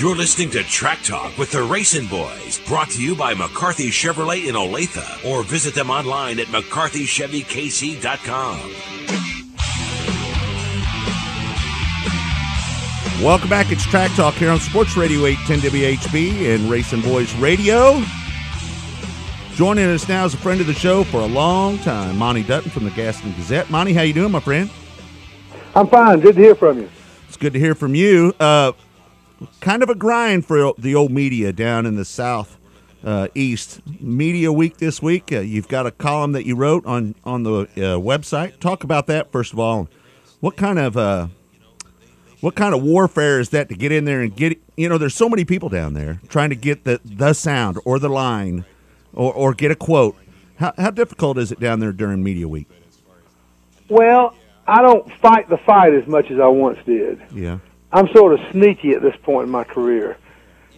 You're listening to Track Talk with the Racing Boys, brought to you by McCarthy Chevrolet in Olathe, or visit them online at McCarthyChevyKC.com. Welcome back. It's Track Talk here on Sports Radio 810 WHB and Racing Boys Radio. Joining us now is a friend of the show for a long time, Monty Dutton from the Gaston Gazette. Monty, how you doing, my friend? I'm fine. Good to hear from you. It's good to hear from you. Kind of a grind for the old media down in the South East. Media Week this week. You've got a column that you wrote on the website. Talk about that first of all. What kind of warfare is that to get in there and get? There's so many people down there trying to get the sound or the line or get a quote. How difficult is it down there during Media Week? Well, I don't fight the fight as much as I once did. Yeah. I'm sort of sneaky at this point in my career.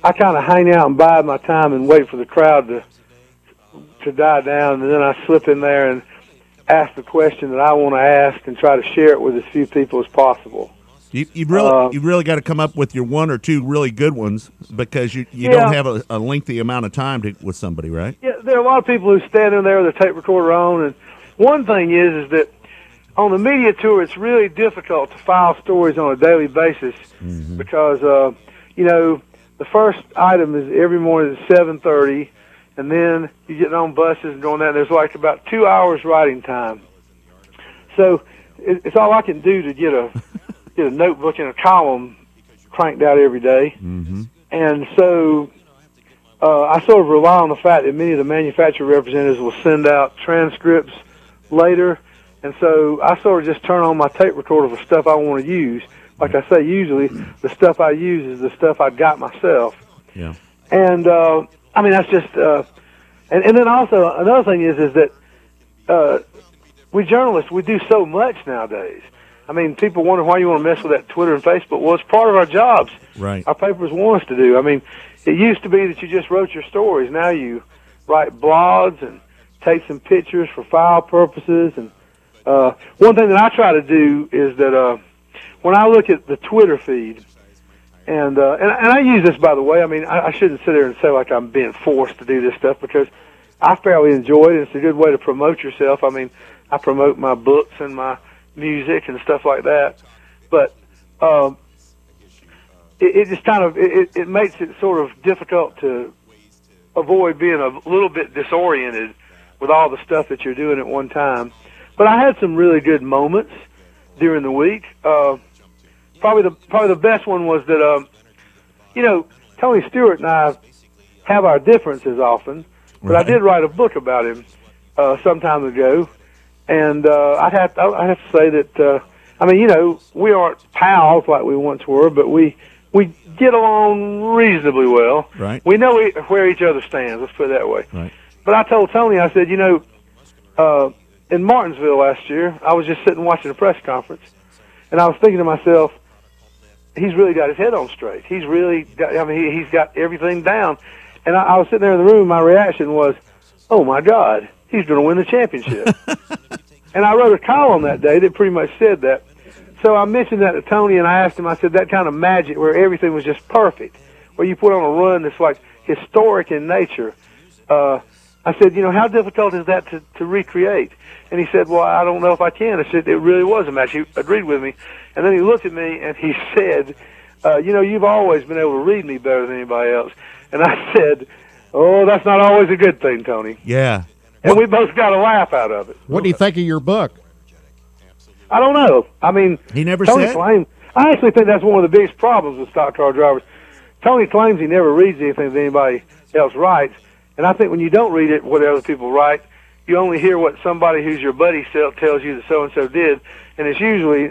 I kind of hang out and bide my time and wait for the crowd to die down, and then I slip in there and ask the question that I want to ask and try to share it with as few people as possible. You've really got to come up with your one or two really good ones because you don't have a lengthy amount of time with somebody, right? Yeah, there are a lot of people who stand in there with their tape recorder on, and one thing is that on the media tour, it's really difficult to file stories on a daily basis because, the first item is every morning at 7:30, and then you get on buses and going down. There's like about 2 hours writing time. So it's all I can do to get a notebook and a column cranked out every day. And so I sort of rely on the fact that many of the manufacturer representatives will send out transcripts later. And so I sort of just turn on my tape recorder for stuff I want to use. Like I say, usually the stuff I use is the stuff I got myself. Yeah. And, that's just, and then also another thing is that we journalists, we do so much nowadays. I mean, people wonder why you want to mess with that Twitter and Facebook. Well, it's part of our jobs. Right. Our papers want us to do. I mean, it used to be that you just wrote your stories. Now you write blogs and take some pictures for file purposes. And one thing that I try to do is that when I look at the Twitter feed, and I use this, by the way. I mean, I shouldn't sit there and say like I'm being forced to do this stuff because I fairly enjoy it. It's a good way to promote yourself. I mean, I promote my books and my music and stuff like that, but it just kind of it makes it sort of difficult to avoid being a little bit disoriented with all the stuff that you're doing at one time. But I had some really good moments during the week. Probably the best one was that Tony Stewart and I have our differences often, but I did write a book about him some time ago. And I'd have to say that we aren't pals like we once were, but we get along reasonably well. Right. We know where each other stands. Let's put it that way. Right. But I told Tony, I said, in Martinsville last year, I was just sitting watching a press conference, and I was thinking to myself, he's really got his head on straight. He's really got, he's got everything down. And I was sitting there in the room. My reaction was, oh my God, he's going to win the championship. And I wrote a column that day that pretty much said that. So I mentioned that to Tony, and I asked him, I said, that kind of magic where everything was just perfect, where you put on a run that's like historic in nature. I said, how difficult is that to recreate? And he said, well, I don't know if I can. I said, it really was a match. He agreed with me. And then he looked at me and he said, you've always been able to read me better than anybody else. And I said, oh, that's not always a good thing, Tony. Yeah. And we both got a laugh out of it. What do you think of your book? I don't know. I mean, he never Tony said. I actually think that's one of the biggest problems with stock car drivers. Tony claims he never reads anything that anybody else writes, and I think when you don't read it, what other people write, you only hear what somebody who's your buddy tells you that so-and-so did, and it's usually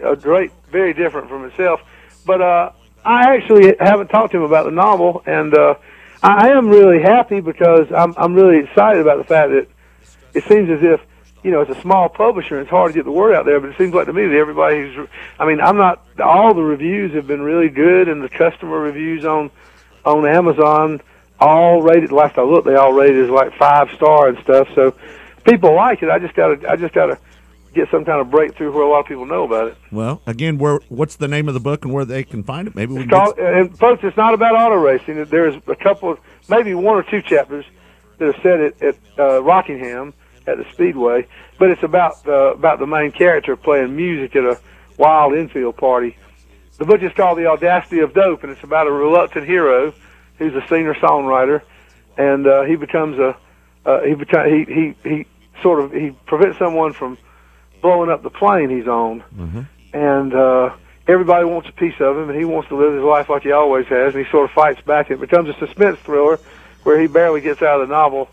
very different from itself. But I actually haven't talked to him about the novel, and I am really happy because I'm really excited about the fact that it seems as if, it's a small publisher and it's hard to get the word out there, but it seems like to me that everybody all the reviews have been really good, and the customer reviews on Amazon all rated, last I looked, they all rated as like 5-star and stuff, so people like it. I just gotta get some kind of breakthrough where a lot of people know about it. Well, again, what's the name of the book and where they can find it? Maybe we can And folks, it's not about auto racing. There's a couple, maybe one or two chapters that are set at Rockingham at the Speedway, but it's about the main character playing music at a wild infield party. The book is called The Audacity of Dope, and it's about a reluctant hero who's a singer-songwriter, and he becomes he prevents someone from blowing up the plane he's on, and everybody wants a piece of him, and he wants to live his life like he always has, and he sort of fights back. It becomes a suspense thriller where he barely gets out of the novel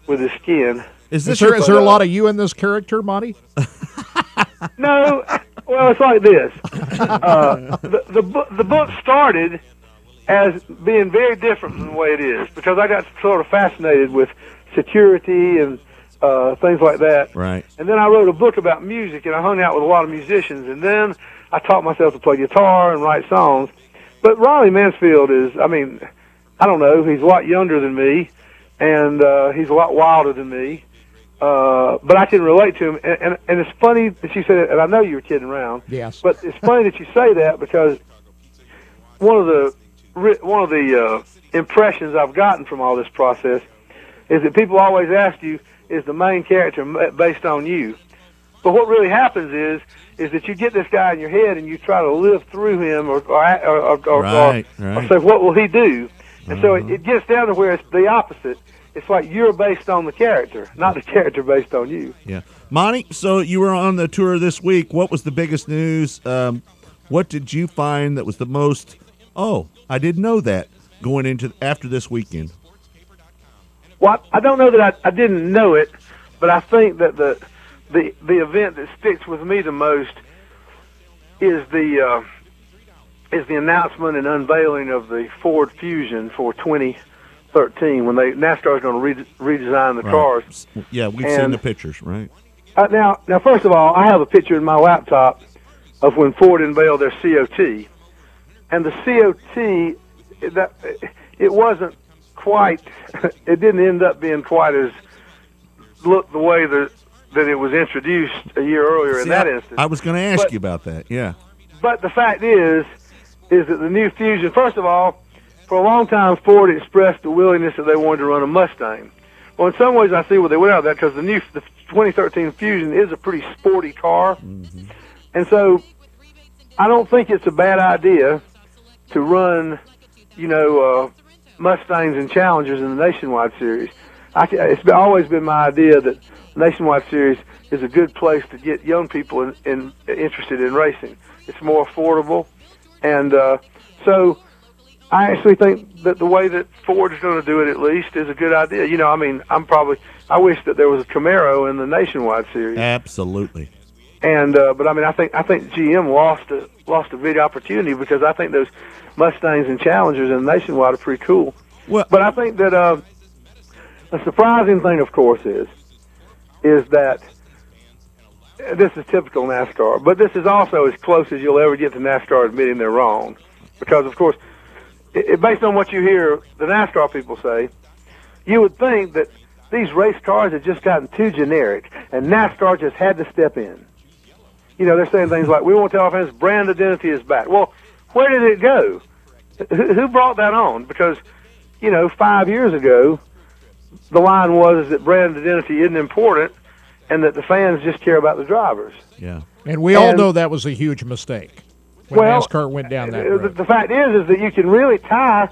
with his skin. Is there a lot of you in this character, Monty? No. Well, it's like this. The book started as being very different from the way it is, because I got sort of fascinated with security and things like that. Right. And then I wrote a book about music, and I hung out with a lot of musicians, and then I taught myself to play guitar and write songs. But Riley Mansfield is, I don't know, he's a lot younger than me, and he's a lot wilder than me. But I can relate to him, and it's funny that you said it, and I know you were kidding around. Yes. But it's funny that you say that, because one of the impressions I've gotten from all this process is that people always ask you, is the main character based on you? But what really happens is that you get this guy in your head and you try to live through him, or say, what will he do? And so it gets down to where it's the opposite. It's like you're based on the character, not the character based on you. Yeah. Monty, so you were on the tour this week. What was the biggest news? What did you find that was the most, I didn't know that, going into after this weekend? Well, I don't know that I didn't know it, but I think that the event that sticks with me the most is the announcement and unveiling of the Ford Fusion for 2013, when NASCAR is going to redesign the cars. Yeah, we've seen the pictures, right? Now, first of all, I have a picture in my laptop of when Ford unveiled their COT, and the COT, it wasn't quite, it didn't end up being quite as looked the way that it was introduced a year earlier in that instance. I was going to ask you about that, yeah. But the fact is that the new Fusion, first of all, for a long time, Ford expressed the willingness that they wanted to run a Mustang. Well, in some ways, I see where they went out of that, because the 2013 Fusion is a pretty sporty car. Mm-hmm. And so I don't think it's a bad idea to run, Mustangs and Challengers in the Nationwide Series. It's always been my idea that the Nationwide Series is a good place to get young people interested in racing. It's more affordable, and so I actually think that the way that Ford is going to do it, at least, is a good idea. I wish that there was a Camaro in the Nationwide Series. Absolutely. And but I think GM lost a big opportunity, because I think those Mustangs and Challengers in the Nationwide are pretty cool. Well, but I think that the surprising thing, of course, is that this is typical NASCAR, but this is also as close as you'll ever get to NASCAR admitting they're wrong, because, of course, based on what you hear the NASCAR people say, you would think that these race cars have just gotten too generic, and NASCAR just had to step in. They're saying things like, we want to tell our fans brand identity is back. Well, where did it go? Who brought that on? Because, 5 years ago, the line was that brand identity isn't important, and that the fans just care about the drivers. Yeah. And we all know that was a huge mistake when NASCAR went down that road. The fact is that you can really tie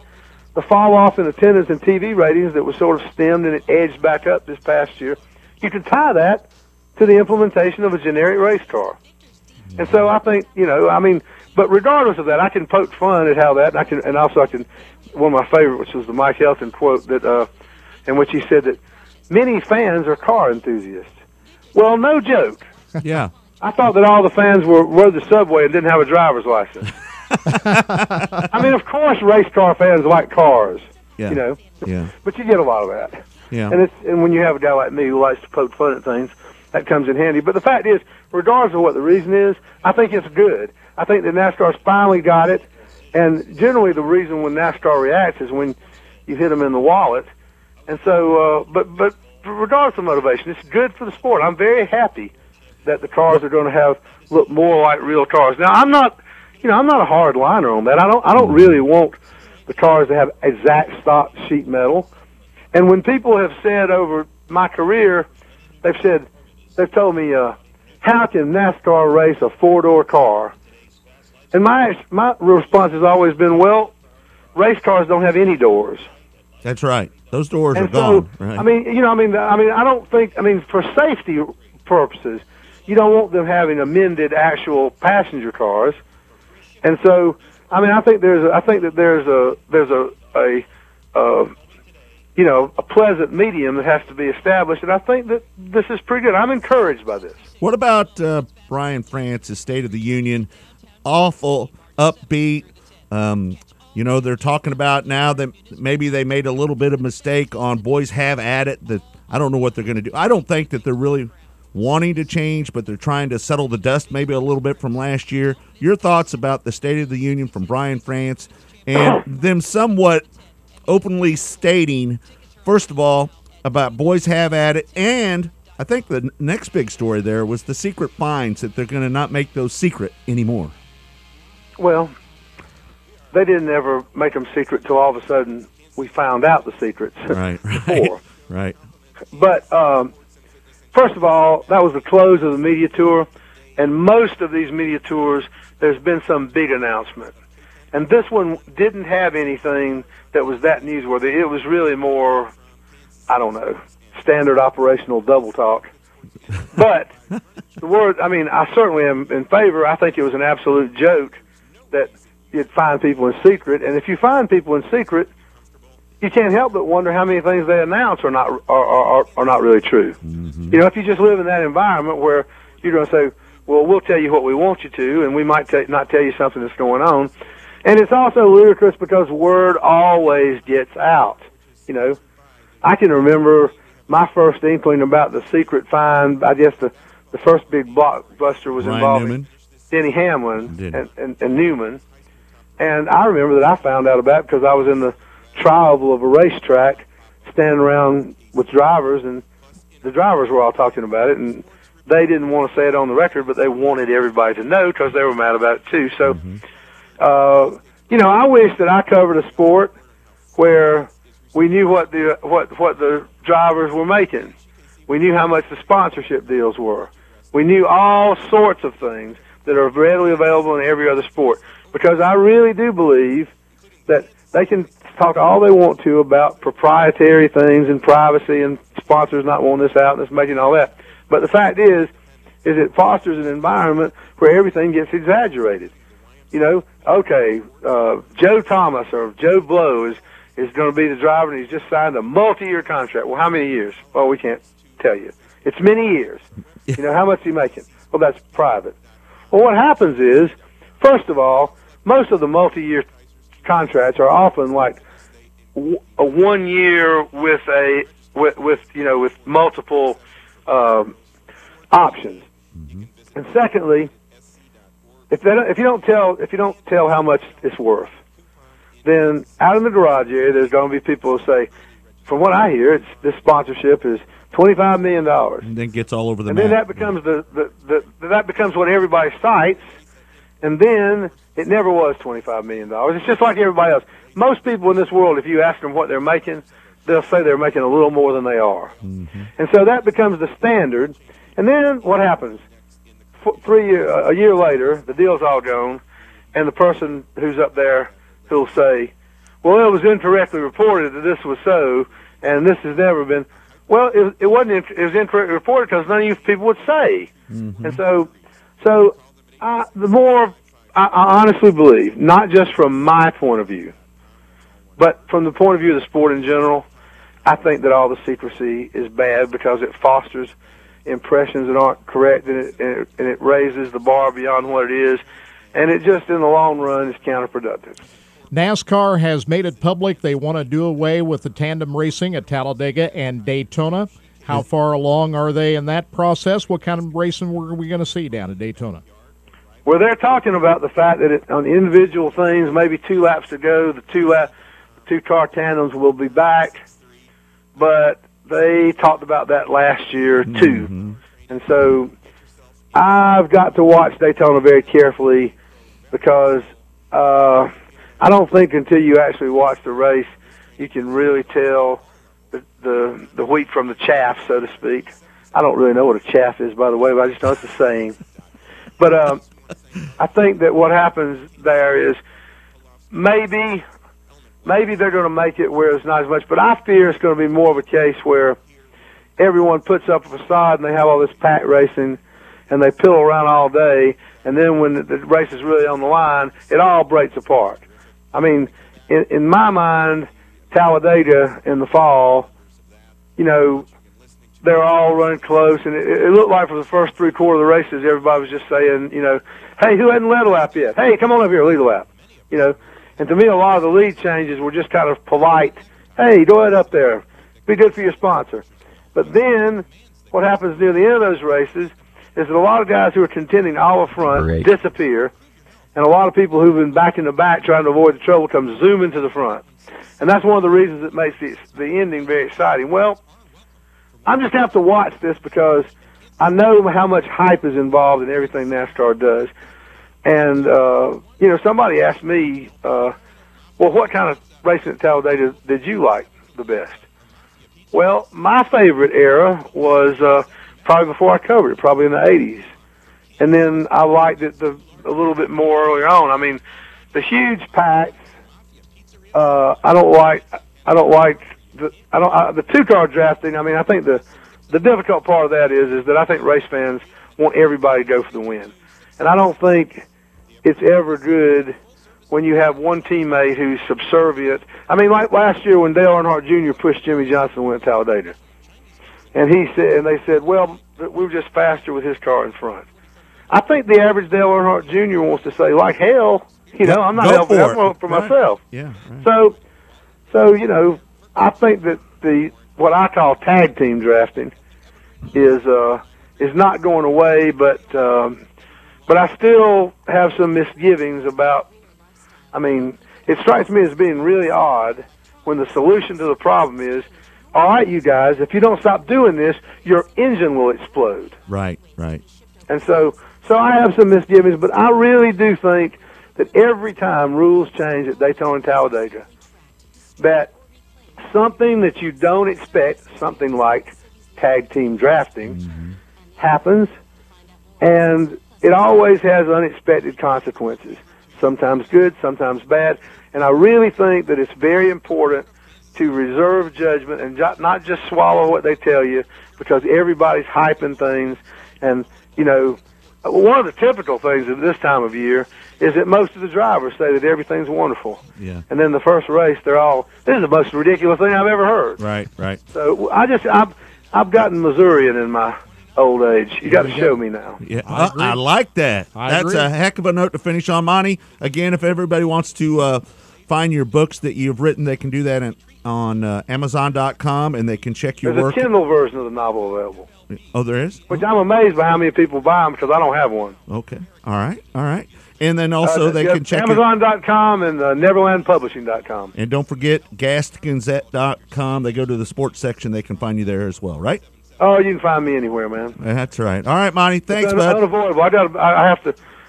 the fall off in attendance and TV ratings that was sort of stemmed and it edged back up this past year. You can tie that to the implementation of a generic race car. And so I think, but regardless of that, I can poke fun at how that, and I can, one of my favorites was the Mike Helton quote that, in which he said that many fans are car enthusiasts. Well, no joke. Yeah. I thought that all the fans rode the subway and didn't have a driver's license. Of course, race car fans like cars. Yeah. Yeah. But you get a lot of that. Yeah. And when you have a guy like me who likes to poke fun at things, that comes in handy. But the fact is, regardless of what the reason is, I think it's good. I think that NASCAR's finally got it. And generally, the reason when NASCAR reacts is when you hit them in the wallet. And so, but regardless of motivation, it's good for the sport. I'm very happy that the cars are going to have look more like real cars. Now, I'm not a hard liner on that. I don't really want the cars to have exact stock sheet metal. And when people have said over my career, they've told me, how can NASCAR race a 4-door car? And my response has always been, well, race cars don't have any doors. That's right. Those doors and are gone. Right. I don't think, for safety purposes, you don't want them having amended actual passenger cars. And so, I think that there's a pleasant medium that has to be established, and I think that this is pretty good. I'm encouraged by this. What about Brian France's State of the Union? Awful, upbeat. They're talking about now that maybe they made a little bit of mistake on Boys Have At It. That I don't know what they're going to do. I don't think that they're really wanting to change, but they're trying to settle the dust maybe a little bit from last year. Your thoughts about the State of the Union from Brian France and them somewhat openly stating, first of all, about Boys Have At It, and I think the next big story there was the secret fines, that they're going to not make those secret anymore. Well, they didn't ever make them secret till all of a sudden we found out the secrets. Right. Before. Right. But first of all, that was the close of the media tour, and most of these media tours, there's been some big announcement. And this one didn't have anything that was that newsworthy. It was really more, I don't know, standard operational double talk. But I certainly am in favor. I think it was an absolute joke that you'd find people in secret. And if you find people in secret, you can't help but wonder how many things they announce are not really true. Mm-hmm. If you just live in that environment where you're going to say, well, we'll tell you what we want you to, and we might not tell you something that's going on. And it's also ludicrous because word always gets out. I can remember my first inkling about the secret find. I guess the first big blockbuster was involving Denny Hamlin and Newman. And I remember that I found out about it because I was in the trial of a racetrack standing around with drivers, and the drivers were all talking about it, and they didn't want to say it on the record, but they wanted everybody to know because they were mad about it too. So, I wish that I covered a sport where we knew what the drivers were making. We knew how much the sponsorship deals were. We knew all sorts of things that are readily available in every other sport, because I really do believe that they can talk all they want to about proprietary things and privacy and sponsors not wanting this out and this making all that. But the fact is it fosters an environment where everything gets exaggerated. Joe Thomas or Joe Blow is going to be the driver, and he's just signed a multi-year contract. Well, how many years? Well, we can't tell you. It's many years. How much is he making? Well, that's private. Well, what happens is, first of all, most of the multi-year contracts are often like a 1 year with multiple options. Mm-hmm. And secondly, if you don't tell how much it's worth, then out in the garage area, there's going to be people who say, from what I hear, this sponsorship is $25 million. And then gets all over the map. And then that becomes that becomes what everybody cites, and then it never was $25 million. It's just like everybody else. Most people in this world, if you ask them what they're making, they'll say they're making a little more than they are. Mm-hmm. And so that becomes the standard. And then what happens? A year later, the deal's all gone, and the person who's up there who'll say, well, it was incorrectly reported that this was so, and this has never been. Well, it wasn't. It was incorrectly reported because none of you people would say. Mm-hmm. And so the more I honestly believe, not just from my point of view, but from the point of view of the sport in general, I think that all the secrecy is bad because it fosters impressions that aren't correct, and it raises the bar beyond what it is, and it just, in the long run, is counterproductive. NASCAR has made it public they want to do away with the tandem racing at Talladega and Daytona. How far along are they in that process? What kind of racing are we going to see down at Daytona? Well, they're talking about the fact that on individual things, maybe 2 laps to go, the two-car tandems will be back, but they talked about that last year too. Mm-hmm. And so I've got to watch Daytona very carefully because I don't think until you actually watch the race you can really tell the wheat from the chaff, so to speak. I don't really know what a chaff is, by the way, but I just know it's the saying. But I think that what happens there is maybe they're going to make it where it's not as much, but I fear it's going to be more of a case where everyone puts up a facade and they have all this pack racing and they pill around all day, and then when the race is really on the line, it all breaks apart. I mean, in my mind, Talladega in the fall, you know, they're all running close, and it looked like for the first three-quarters of the races, everybody was just saying, you know, hey, who hadn't led a lap yet? Hey, come on up here, lead a lap. You know, and to me, a lot of the lead changes were just kind of polite. Hey, go ahead up there. Be good for your sponsor. But then what happens near the end of those races is that a lot of guys who are contending all up front disappear, and a lot of people who've been back in the back trying to avoid the trouble come zooming to the front. And that's one of the reasons that makes the ending very exciting. Well, I'm just going to have to watch this because I know how much hype is involved in everything NASCAR does. And, you know, somebody asked me, well, what kind of racing at Talladega did you like the best? Well, my favorite era was probably before I covered it, probably in the 80s. And then I liked it a little bit more earlier on. I mean, the huge packs, I don't like the two-car drafting. I mean, I think the difficult part of that is that I think race fans want everybody to go for the win. And I don't think it's ever good when you have one teammate who's subservient. I mean, like last year when Dale Earnhardt Jr. pushed Jimmy Johnson to win Talladega. And they said, well, we were just faster with his car in front. I think the average Dale Earnhardt Jr. wants to say, like hell, you know, I'm not helping. I'm going for myself. Yeah. Right. So you know, I think that what I call tag team drafting is not going away, but I still have some misgivings about. I mean, it strikes me as being really odd when the solution to the problem is, all right, you guys, if you don't stop doing this, your engine will explode. Right. And so I have some misgivings, but I really do think that every time rules change at Daytona and Talladega, that something that you don't expect, something like tag team drafting, happens, and it always has unexpected consequences, sometimes good, sometimes bad, and I really think that it's very important to reserve judgment and not just swallow what they tell you, because everybody's hyping things. And, you know, one of the typical things at this time of year is that most of the drivers say that everything's wonderful. Yeah. And then the first race, they're all, this is the most ridiculous thing I've ever heard. Right. So I've gotten Missourian in my old age. You got to show me now. Yeah, I like that. That's a heck of a note to finish on, Monty. Again, if everybody wants to find your books that you've written, they can do that on Amazon.com, and they can check your work. There's a Kindle version of the novel available. Oh, there is? Which I'm amazed by how many people buy them, because I don't have one. Okay. All right. And then also they can check Amazon.com and NeverlandPublishing.com. And don't forget GastonGazette.com. They go to the sports section. They can find you there as well, right? Oh, you can find me anywhere, man. That's right. All right, Monty. Thanks, bud. Unavoidable. I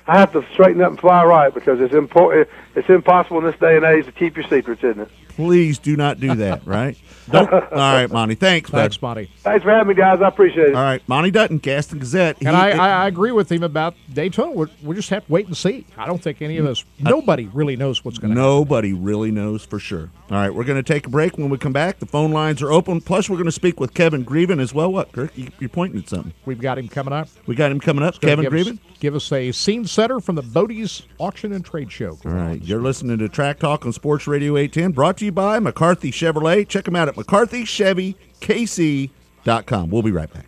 have to straighten up and fly right, because it's important. It's impossible in this day and age to keep your secrets, isn't it? Please do not do that, right? All right, Monty. Thanks, bud. Thanks, Monty. Thanks for having me, guys. I appreciate it. All right, Monty Dutton, Gaston Gazette. And I agree with him about Daytona. We just have to wait and see. I don't think any of us, nobody really knows what's going to happen. Nobody really knows for sure. All right, we're going to take a break. When we come back, the phone lines are open. Plus, we're going to speak with Kevin Greven as well. What, Kirk? You're pointing at something. We've got him coming up. Kevin Greven? Give us a scene setter from the Bodie's Auction and Trade Show. All right, you're listening to Track Talk on Sports Radio 810, brought to you by McCarthy Chevrolet. Check them out at McCarthyChevyKC.com. We'll be right back.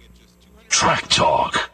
Track Talk.